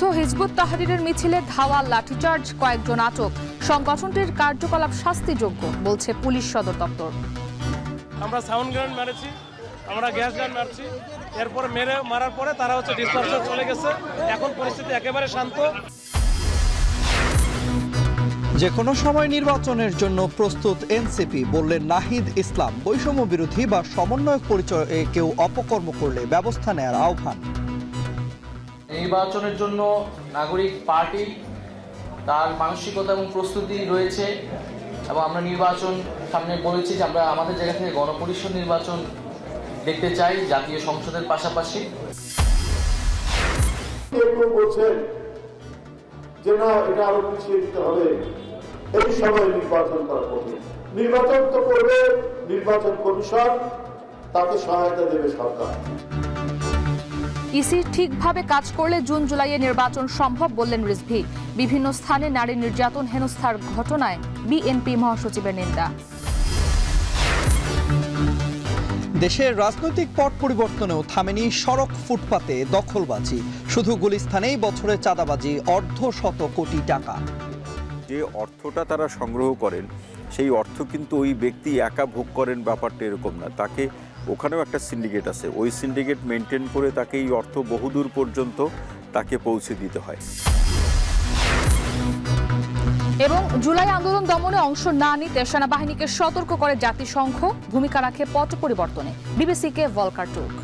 বিরুদ্ধ হিজবুত তাহরীরের মিছিলে ধাওয়া, লাঠিচার্জ, কয়েকজন আটক। সংগঠনটির কার্যকলাপ শাস্তিযোগ্য বলছে পুলিশ সদর দপ্তর। আমরা সাউন্ড গ্রেনেড মেরেছি, আমরা গ্যাস গান মারছি, এরপর মারার পরে তারা ডিসপার্সার চলে গেছে। এখন পরিস্থিতি একেবারে শান্ত। যে কোনো সময় নির্বাচনের জন্য প্রস্তুত এনসিপি, বললেন নাহিদ ইসলাম। বৈষম্য বিরোধী বা সমন্বয়ক পরিচয়ে কেউ অপকর্ম করলে ব্যবস্থা নেওয়ার আহ্বান। নির্বাচনের জন্য নাগরিক পার্টি তার মানসিকতা এবং প্রস্তুতি রয়েছে এবং আমরা নির্বাচন সামনে বলেছি যে আমরা আমাদের জায়গা থেকে গণপরিষদ নির্বাচন দেখতে চাই জাতীয় সংসদের পাশাপাশি। বলছেন যে না, এটা আরো পিছিয়ে দিতে হবে, এই সময় নির্বাচন করা কঠিন। নির্বাচন তো করবে নির্বাচন কমিশন, তাকে সহায়তা দেবে সরকার। ইসি ঠিকভাবে কাজ করলে জুন জুলাইয়ে নির্বাচন সম্ভব বললেন রিজভী। বিভিন্ন স্থানে নারী নির্যাতন, হেনস্থার ঘটনায় বিএনপি মহাসচিবের নিন্দা। দেশের রাজনৈতিক পট পরিবর্তনেও থামেনি সড়ক ফুটপাতে দখলবাজি। শুধু গুলিস্তানেই বছরে চাঁদাবাজি অর্ধশত কোটি টাকা। যে অর্থটা তারা সংগ্রহ করেন সেই অর্থ কিন্তু ওই ব্যক্তি একা ভোগ করেন, ব্যাপারটা এরকম না। তাকে ওখানেও একটা সিন্ডিকেট আছে, ওই সিন্ডিকেট মেনটেন করে তাকে এই অর্থ বহুদূর পর্যন্ত তাকে পৌঁছে দিতে হয়। এবং জুলাই আন্দোলন দমনে অংশ না নিতে সেনাবাহিনীকে সতর্ক করে জাতিসংঘ, ভূমিকা রাখে পট পরিবর্তনে। বিবিসিকে ভলকার টুর্ক।